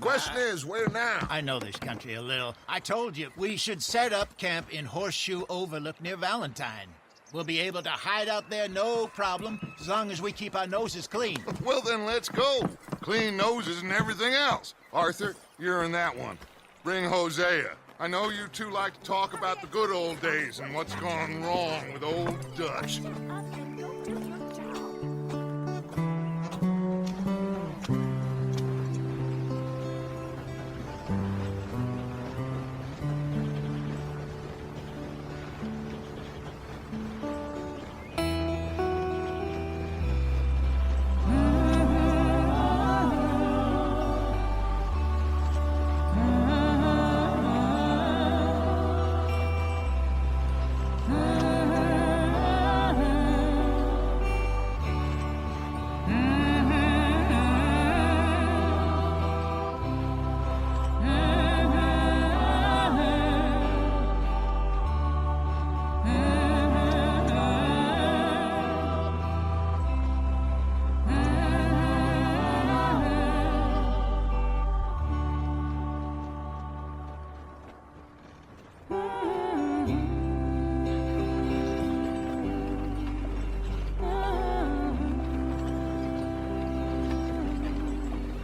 Question is, where now? I know this country a little. I told you, we should set up camp in Horseshoe Overlook near Valentine. We'll be able to hide out there no problem, as long as we keep our noses clean. Well, then let's go. Clean noses and everything else. Arthur, you're in that one. Bring Hosea. I know you two like to talk about the good old days and what's gone wrong with old Dutch.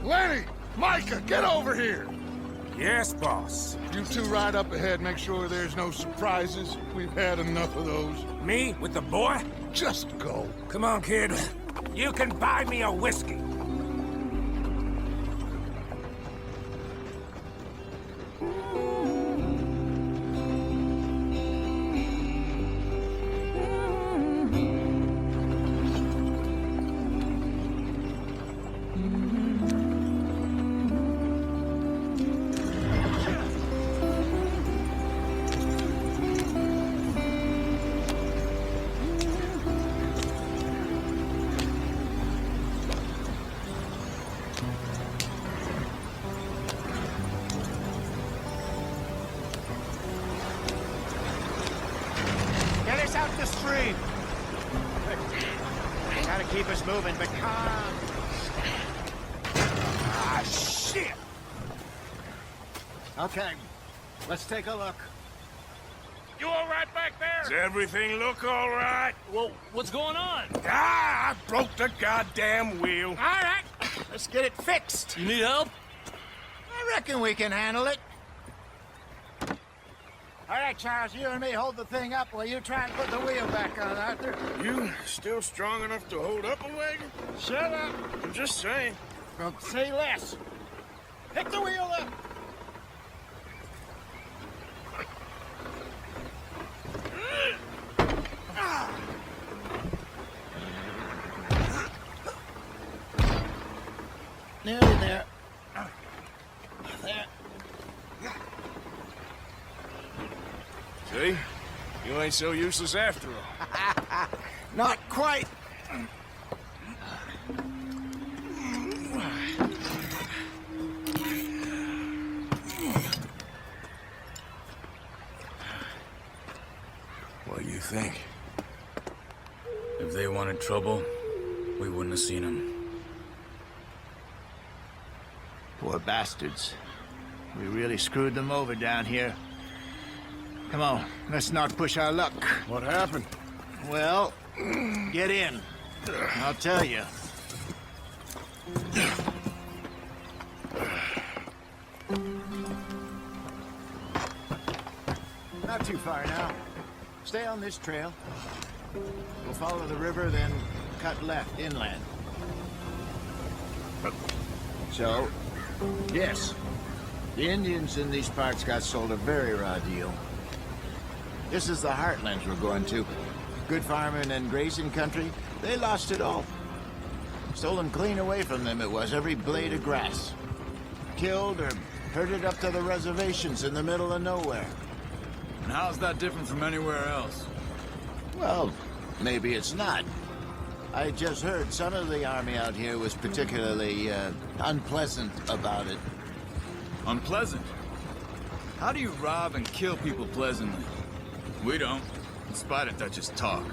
Lenny! Micah, get over here! Yes, boss. You two ride up ahead, make sure there's no surprises. We've had enough of those. Me with the boy? Just go. Come on, kid. You can buy me a whiskey. Get us out the stream. Gotta keep us moving, but calm. Ah, shit! Okay, let's take a look. You all right back there? Does everything look all right? Well, what's going on? Ah, I broke the goddamn wheel. All right, let's get it fixed. You need help? I reckon we can handle it. All right, Charles, you and me hold the thing up while you try and put the wheel back on, Arthur. You still strong enough to hold up a wagon? Shut up. I'm just saying. Don't say less. Pick the wheel up. Nearly there. There. See? You ain't so useless after all. Not quite. What do you think? If they wanted trouble, we wouldn't have seen them. Poor bastards. We really screwed them over down here. Come on, let's not push our luck. What happened? Well, get in. I'll tell you. Not too far now. Stay on this trail. We'll follow the river, then cut left inland. So, yes, the Indians in these parts got sold a very raw deal. This is the heartlands we're going to. Good farming and grazing country, they lost it all. Stolen clean away from them it was, every blade of grass. Killed or herded up to the reservations in the middle of nowhere. And how's that different from anywhere else? Well, maybe it's not. I just heard some of the army out here was particularly, unpleasant about it. Unpleasant? How do you rob and kill people pleasantly? We don't, in spite of Dutch's talk.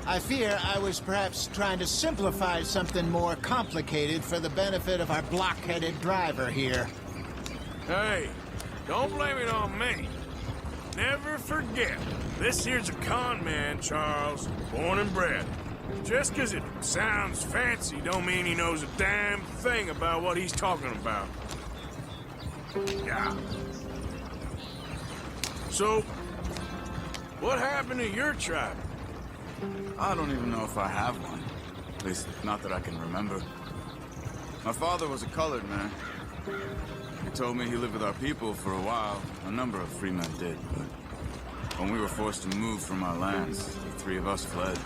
I fear I was perhaps trying to simplify something more complicated for the benefit of our block-headed driver here. Hey, don't blame it on me. Never forget, this here's a con man, Charles, born and bred. Just 'cause it sounds fancy don't mean he knows a damn thing about what he's talking about. Yeah. So, what happened to your tribe? I don't even know if I have one. At least, not that I can remember. My father was a colored man. He told me he lived with our people for a while. A number of free men did, but when we were forced to move from our lands, the three of us fled.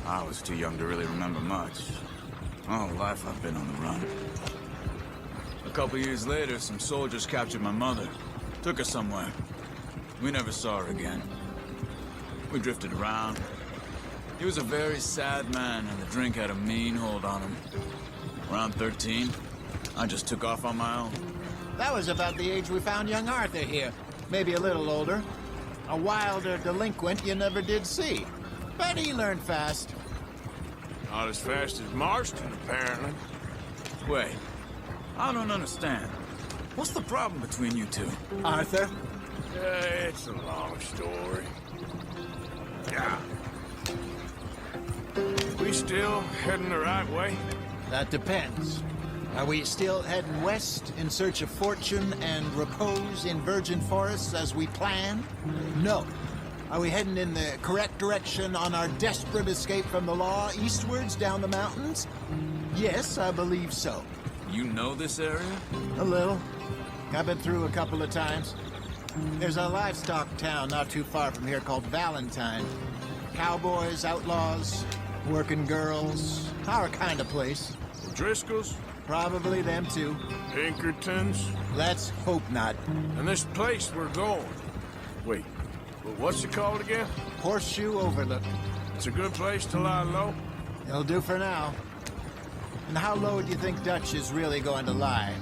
I was too young to really remember much. All life I've been on the run. A couple years later, some soldiers captured my mother. Took her somewhere. We never saw her again. We drifted around. He was a very sad man, and the drink had a mean hold on him. Around 13, I just took off on my own. That was about the age we found young Arthur here. Maybe a little older. A wilder delinquent you never did see. But he learned fast. Not as fast as Marston, apparently. Wait, I don't understand. What's the problem between you two? Arthur? It's a long story. Yeah. We still heading the right way? That depends. Are we still heading west in search of fortune and repose in virgin forests as we planned? No. Are we heading in the correct direction on our desperate escape from the law eastwards down the mountains? Yes, I believe so. You know this area? A little. I've been through a couple of times. There's a livestock town not too far from here called Valentine. Cowboys, outlaws, working girls, our kind of place. The Driscolls? Probably them too. Pinkertons? Let's hope not. And this place we're going. Wait, but what's it called again? Horseshoe Overlook. It's a good place to lie low? It'll do for now. And how low do you think Dutch is really going to lie?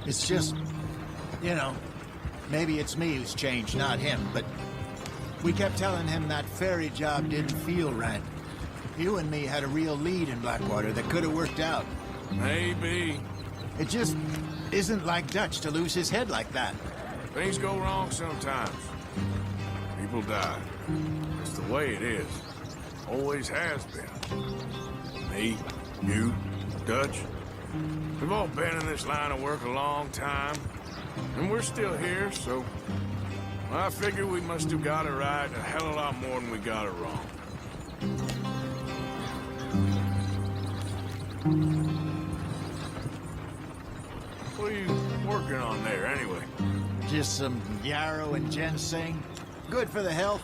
It's just, you know, maybe it's me who's changed, not him, but we kept telling him that ferry job didn't feel right. You and me had a real lead in Blackwater that could have worked out. Maybe. It just isn't like Dutch to lose his head like that. Things go wrong sometimes. People die. It's the way it is. Always has been. Me, you, Dutch. We've all been in this line of work a long time. And we're still here, so... I figure we must have got it right a hell of a lot more than we got it wrong. What are you working on there, anyway? Just some yarrow and ginseng. Good for the health.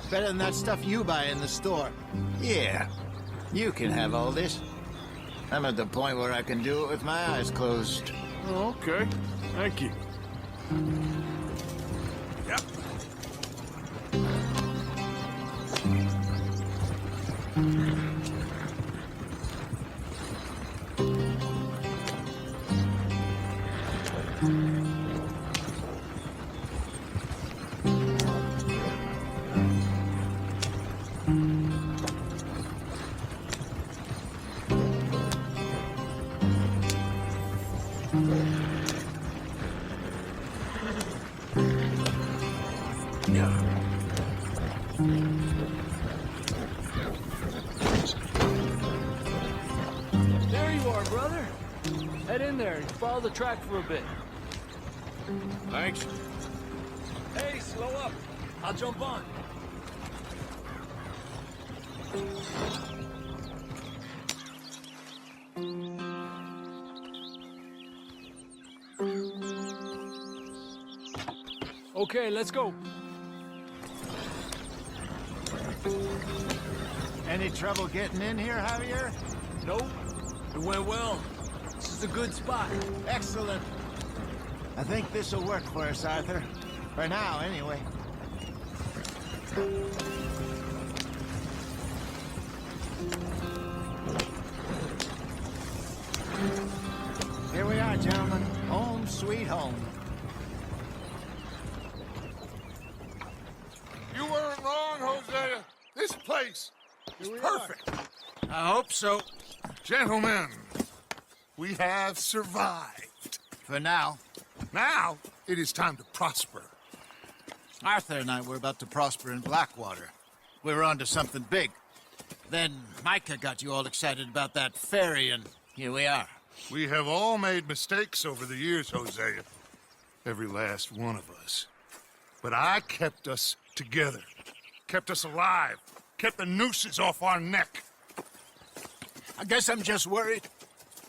Better than that stuff you buy in the store. Yeah, you can have all this. I'm at the point where I can do it with my eyes closed. Oh, okay. Thank you. Yep. There you are, brother. Head in there and follow the track for a bit. Thanks. Hey, slow up. I'll jump on. Okay, let's go. Any trouble getting in here, Javier? Nope. It went well. This is a good spot. Excellent. I think this will work for us, Arthur. For now, anyway. Here we are, gentlemen. Home sweet home. You weren't wrong, Hosea. This place is perfect. I hope so. Gentlemen, we have survived. For now. Now, it is time to prosper. Arthur and I were about to prosper in Blackwater. We were onto something big. Then Micah got you all excited about that ferry, and here we are. We have all made mistakes over the years, Hosea. Every last one of us. But I kept us together. Kept us alive. Kept the nooses off our neck. I guess I'm just worried.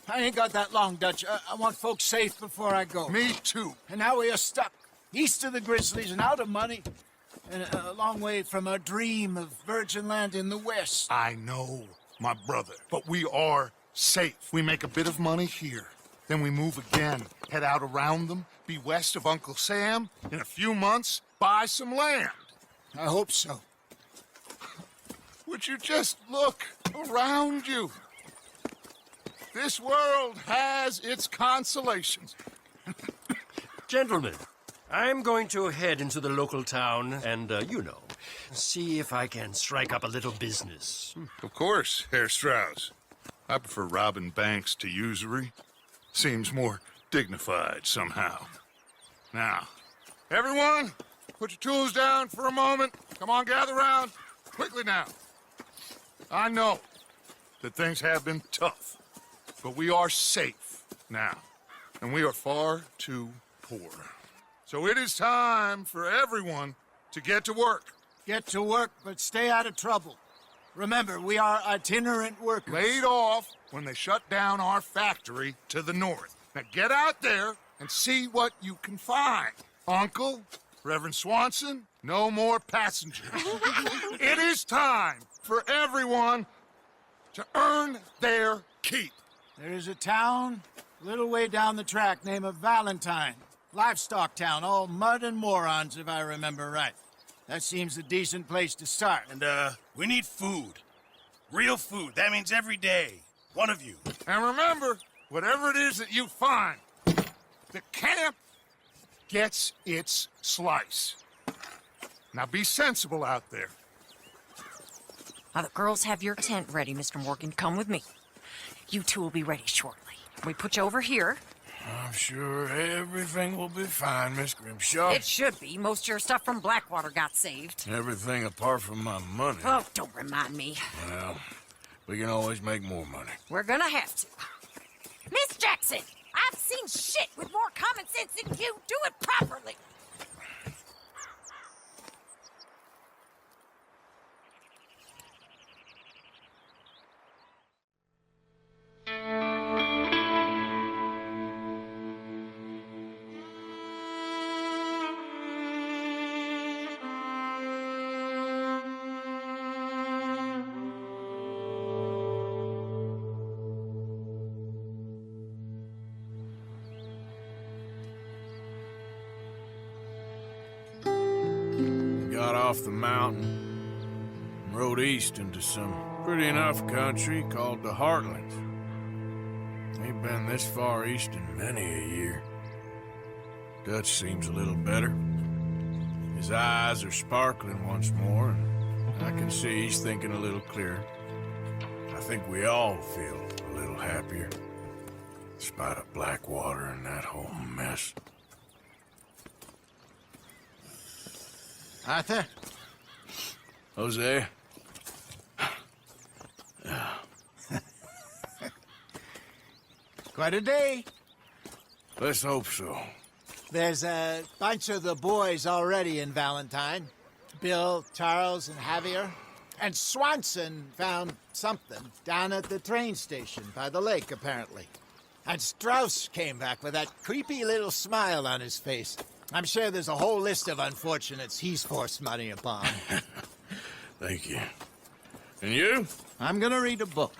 I ain't got that long, Dutch. I want folks safe before I go. Me too. And now we are stuck, east of the Grizzlies and out of money, and a long way from our dream of virgin land in the west. I know, my brother, but we are safe. We make a bit of money here. Then we move again, head out around them, be west of Uncle Sam. In a few months, buy some land. I hope so. Would you just look around you? This world has its consolations. Gentlemen, I'm going to head into the local town and, see if I can strike up a little business. Of course, Herr Strauss. I prefer robbing banks to usury. Seems more dignified somehow. Now, everyone, put your tools down for a moment. Come on, gather round. Quickly now. I know that things have been tough, but we are safe now, and we are far too poor. So it is time for everyone to get to work. Get to work, but stay out of trouble. Remember, we are itinerant workers. Laid off when they shut down our factory to the north. Now get out there and see what you can find. Uncle, Reverend Swanson, no more passengers. It is time for everyone to earn their keep. There is a town a little way down the track named Valentine. Livestock town, all mud and morons, if I remember right. That seems a decent place to start. And, we need food. Real food. That means every day. One of you. And remember, whatever it is that you find, the camp gets its slice. Now be sensible out there. Now, the girls have your tent ready, Mr. Morgan. Come with me. You two will be ready shortly. We put you over here. I'm sure everything will be fine, Miss Grimshaw. It should be. Most of your stuff from Blackwater got saved. Everything apart from my money. Oh, don't remind me. Well, we can always make more money. We're gonna have to. Miss Jackson, I've seen shit with more common sense than you. Do it properly. Got off the mountain and rode east into some pretty enough country called the Heartlands. Ain't been this far east in many a year. Dutch seems a little better. His eyes are sparkling once more, and I can see he's thinking a little clearer. I think we all feel a little happier, in spite of Blackwater and that whole mess. Arthur? Jose? Quite a day. Let's hope so. There's a bunch of the boys already in Valentine. Bill, Charles, and Javier. And Swanson found something down at the train station by the lake, apparently. And Strauss came back with that creepy little smile on his face. I'm sure there's a whole list of unfortunates he's forced money upon. Thank you. And you? I'm gonna read a book.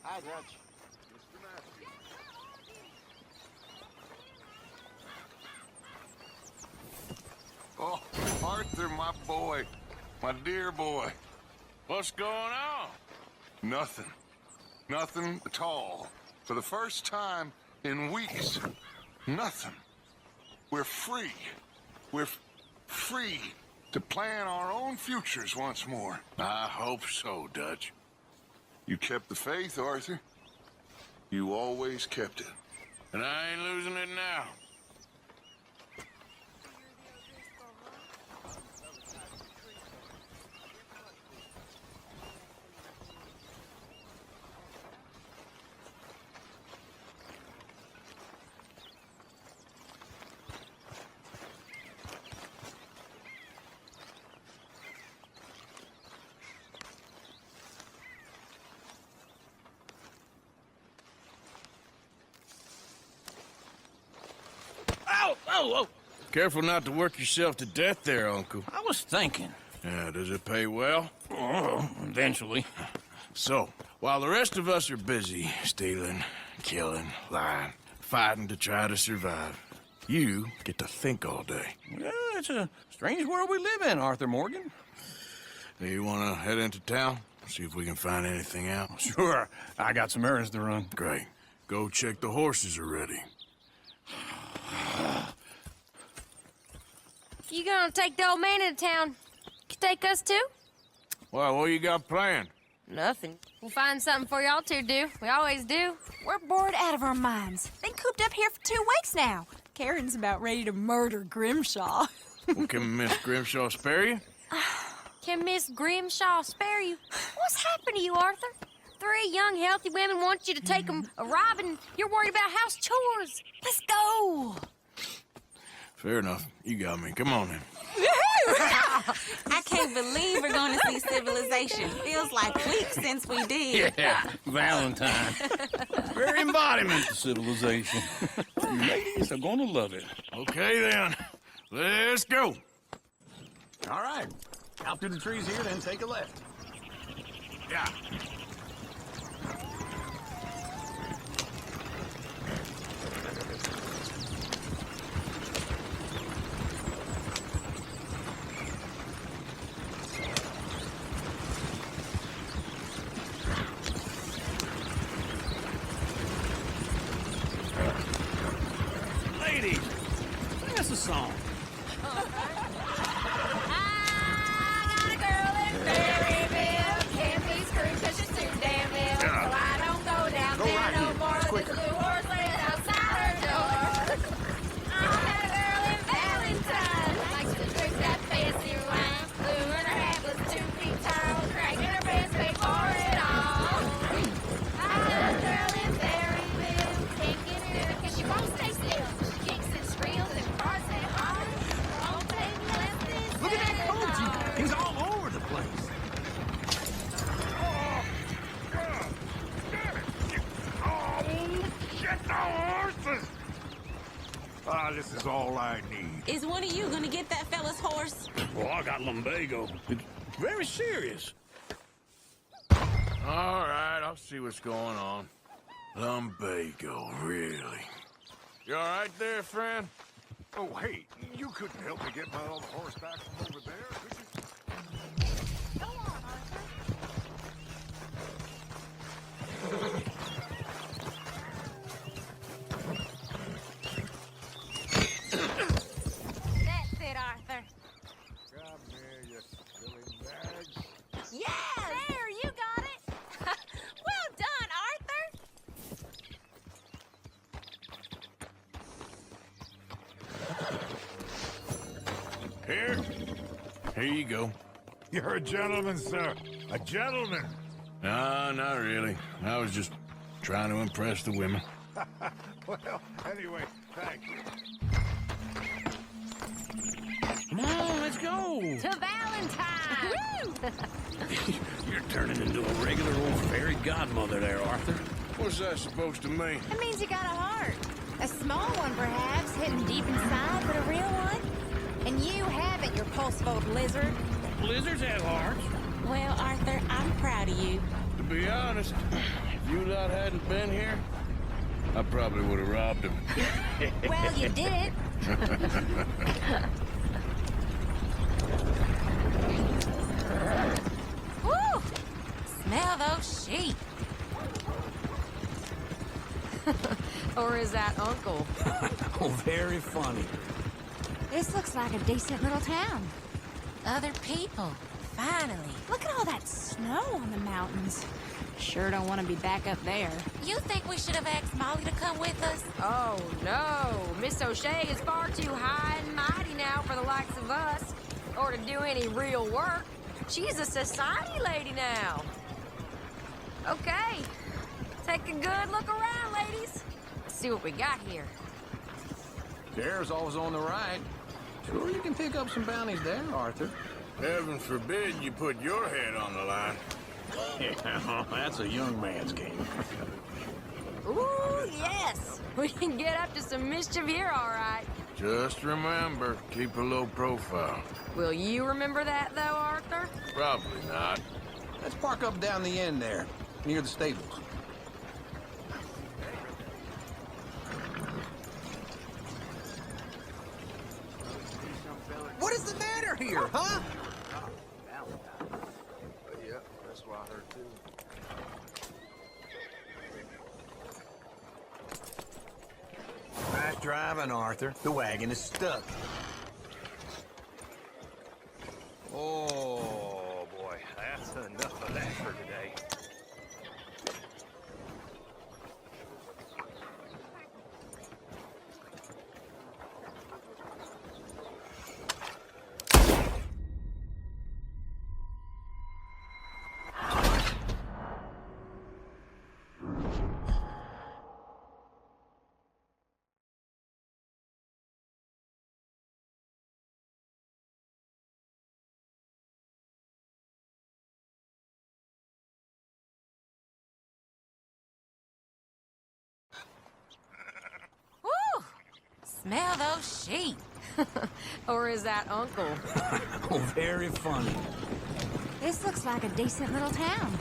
Hi, Dutch. Oh, Arthur, my boy. My dear boy. What's going on? Nothing. Nothing at all. For the first time in weeks. Nothing. we're free. We're free to plan our own futures once more. I hope so, Dutch. You kept the faith, Arthur. You always kept it. And I ain't losing it now. Oh, Careful not to work yourself to death there, Uncle. I was thinking. Yeah, does it pay well? Oh, eventually. So, while the rest of us are busy stealing, killing, lying, fighting to try to survive, you get to think all day. Well, it's a strange world we live in, Arthur Morgan. Do you want to head into town? See if we can find anything out? Sure, I got some errands to run. Great. Go check the horses are ready. You gonna take the old man into town? You take us too? Well, what you got planned? Nothing. We'll find something for y'all to do. We always do. We're bored out of our minds. Been cooped up here for 2 weeks now. Karen's about ready to murder Grimshaw. Well, can Miss Grimshaw spare you? Can Miss Grimshaw spare you? What's happened to you, Arthur? 3 young, healthy women want you to take them a robbing. You're worried about house chores. Let's go. Fair enough. You got me. Come on then. I can't believe we're going to see civilization. Feels like weeks since we did. Yeah, Valentine. Very embodiment of civilization. Ladies are gonna love it. Okay then. Let's go. All right. Out through the trees here, then take a left. Yeah. Ladies, sing us a song. I got a girl in Berryville. Can't be screwed 'cause she's too damn ill. So I don't go down there no more. There's a blue horse laying outside her door. I had a girl in Valentine. Likes to drink that fancy wine. Blue and her hat was 2 feet tall. Cracking her pants paid for it all. I had a girl in Berryville. Can't get her 'cause she won't stay still. She kicks and squeals and barks and hollers. Won't take less than Look at that $7. coach. He's all over the place. Shit, the horses! Ah, this is all I need. Is one of you going to get that fella's horse? Well, I got lumbago. It's very serious. All right, I'll see what's going on. Lumbago, really? You all right there, friend? Oh, hey, you couldn't help me get my old horse back from over there, could you? Go on, Arthur. That's it, Arthur. Come here, you silly bags. Yes! There, you got it. Well done, Arthur. Here? Here you go. You're a gentleman, sir. A gentleman. No, not really. I was just trying to impress the women. Well, anyway, thank you. Come on, let's go. To Valentine. You're turning into a regular old fairy godmother there, Arthur. What's that supposed to mean? It means you got a heart. A small one, perhaps, hidden deep inside, but a real one. And you haven't, you pulse-vote lizard. Blizzards have hearts. Well, Arthur, I'm proud of you. To be honest, if you lot hadn't been here, I probably would have robbed him. Well, you did. Woo! Smell those sheep. Or is that Uncle? Oh, very funny. This looks like a decent little town. Other people. Finally. Look at all that snow on the mountains. Sure don't want to be back up there. You think we should have asked Molly to come with us? Oh, no. Miss O'Shea is far too high and mighty now for the likes of us. Or to do any real work. She's a society lady now. Okay. Take a good look around, ladies. See what we got here. There's always on the right. Sure you can pick up some bounties there, Arthur. Heaven forbid you put your head on the line. Yeah, that's a young man's game. Ooh, yes. We can get up to some mischief here, all right. Just remember, keep a low profile. Will you remember that, though, Arthur? Probably not. Let's park up down the end there, near the stables. What is the matter here, huh? Yeah, that's what I heard too. Nice driving, Arthur. The wagon is stuck. Oh, boy. That's enough of that for today. Woo! Smell those sheep. Or is that Uncle? Oh, very funny. This looks like a decent little town.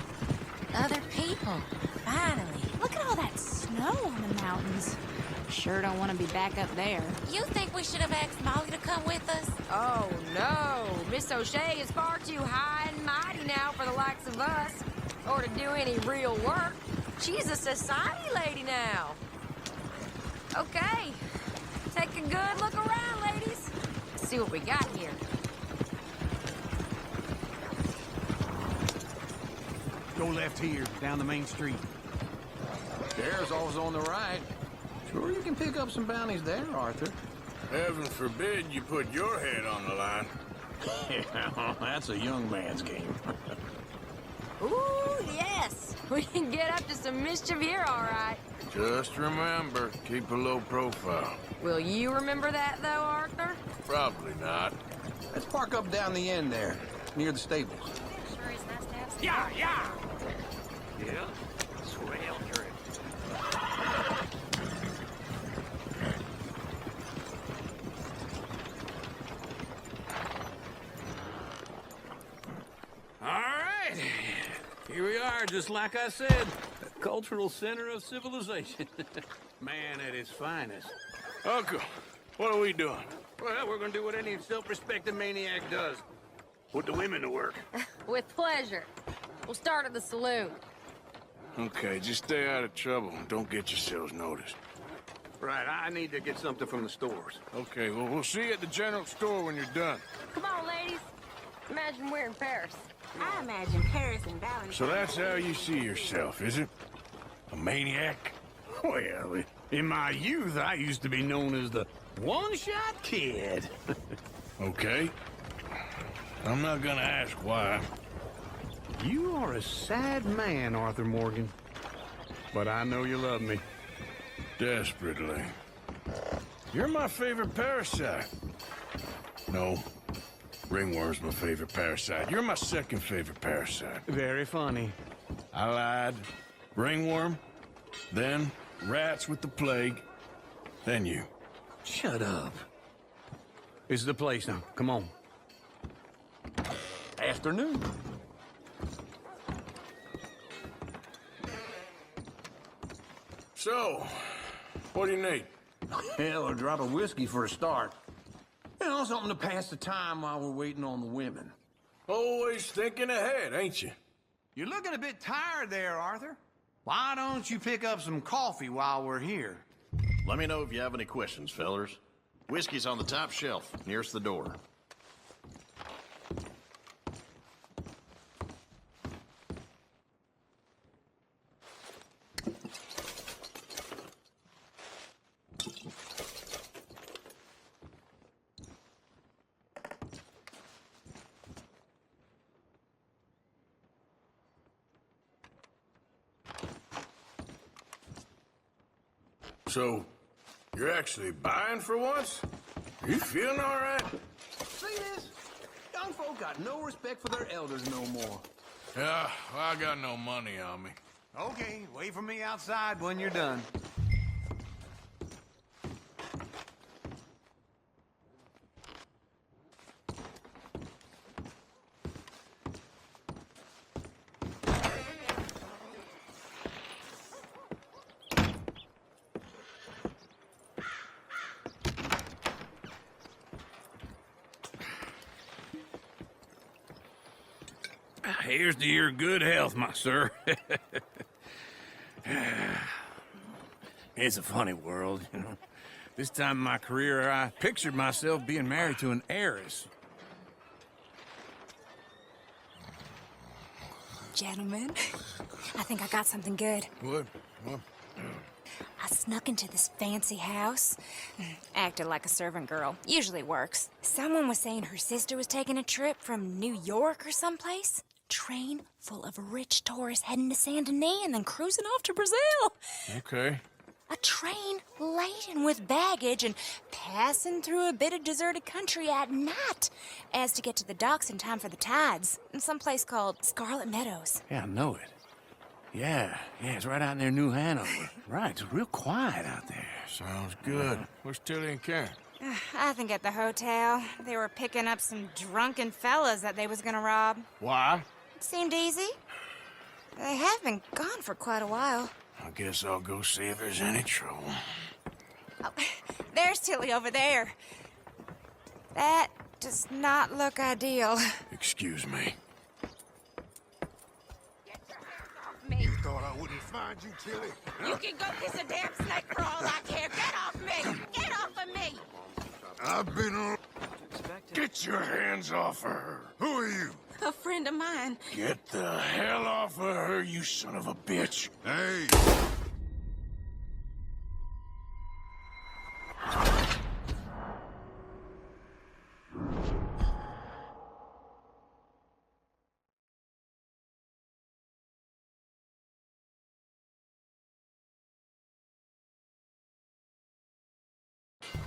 Other people. Finally. Look at all that snow on the mountains. Sure don't want to be back up there. You think we should have asked Molly to come with us? Oh, no. Miss O'Shea is far too high and mighty now for the likes of us. Or to do any real work. She's a society lady now. Okay. Take a good look around, ladies. See what we got here. Go left here, down the main street. There's always on the right. Sure you can pick up some bounties there, Arthur. Heaven forbid you put your head on the line. Yeah, that's a young man's game. Ooh, yes. We can get up to some mischief here, all right. Just remember, keep a low profile. Will you remember that, though, Arthur? Probably not. Let's park up down the end there, near the stables. Sure is nice to have some. Yeah. Yeah? Swell trip. All right. Here we are, just like I said. A cultural center of civilization. Man at its finest. Uncle, what are we doing? Well, we're gonna do what any self-respecting maniac does. Put the women to work. With pleasure. We'll start at the saloon. Okay, just stay out of trouble and don't get yourselves noticed. Right, I need to get something from the stores. Okay, well, we'll see you at the general store when you're done. Come on, ladies. Imagine we're in Paris. I imagine Paris and Valentine. So that's how you see yourself, is it? A maniac? Well, in my youth, I used to be known as the one-shot kid. Okay. I'm not gonna ask why. You are a sad man, Arthur Morgan. But I know you love me. Desperately. You're my favorite parasite. No. Ringworm's my favorite parasite. You're my second favorite parasite. Very funny. I lied. Ringworm, then rats with the plague, then you. Shut up. This is the place now. Come on. Afternoon. So, what do you need? Hell, a drop of whiskey for a start. You know, something to pass the time while we're waiting on the women. Always thinking ahead, ain't you? You're looking a bit tired there, Arthur. Why don't you pick up some coffee while we're here? Let me know if you have any questions, fellers. Whiskey's on the top shelf, nearest the door. So, you're actually buying for once? Are you feeling all right? See this? Young folk got no respect for their elders no more. Yeah, well, I got no money on me. Okay, wait for me outside when you're done. Here's to your good health, my sir. It's a funny world, you know. This time in my career, I pictured myself being married to an heiress. Gentlemen, I think I got something good. What? I snuck into this fancy house. Acted like a servant girl. Usually works. Someone was saying her sister was taking a trip from New York or someplace. Train full of rich tourists heading to Saint Denis and then cruising off to Brazil. Okay. A train laden with baggage and passing through a bit of deserted country at night as to get to the docks in time for the tides in some place called Scarlet Meadows. Yeah, I know it. Yeah, it's right out near New Hanover. Right, it's real quiet out there. Sounds good. Where's Tilly and Karen? I think at the hotel. They were picking up some drunken fellas that they was gonna rob. Why? It seemed easy. They have been gone for quite a while. I guess I'll go see if there's any trouble. Oh, there's Tilly over there. That does not look ideal. Excuse me. Me. Thought I wouldn't find you, Tilly. You can go kiss a damn snake for all I care. Get off me! Get off of me! I've been on... Get your hands off of her. Who are you? A friend of mine. Get the hell off of her, you son of a bitch. Hey!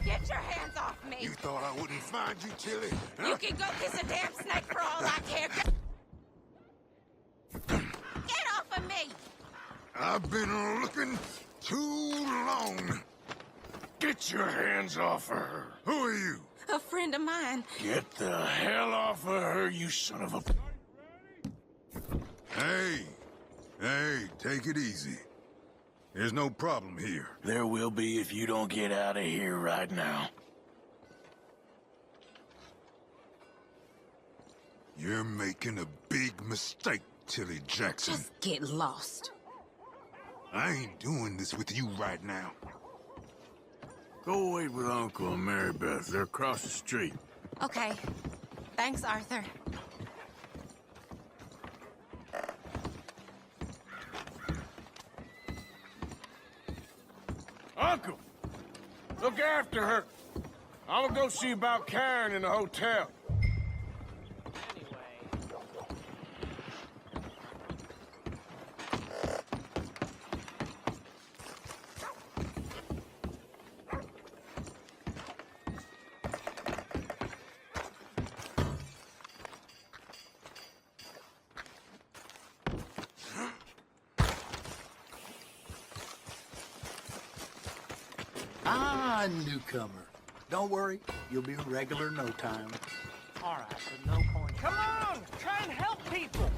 Get your hands off me! You thought I wouldn't find you, Tilly? You can go kiss a damn snake for all I care. Get off of me! I've been looking too long. Get your hands off of her. Who are you? A friend of mine. Get the hell off of her, you son of a... Hey, take it easy. There's no problem here. There will be if you don't get out of here right now. You're making a big mistake, Tilly Jackson. Just get lost. I ain't doing this with you right now. Go wait with Uncle and Mary Beth. They're across the street. Okay. Thanks, Arthur. Uncle! Look after her. I'm gonna go see about Karen in the hotel. Ah, newcomer. Don't worry, you'll be a regular in no time. All right, but no point. Come on, try and help people.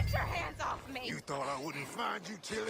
Get your hands off me! You thought I wouldn't find you till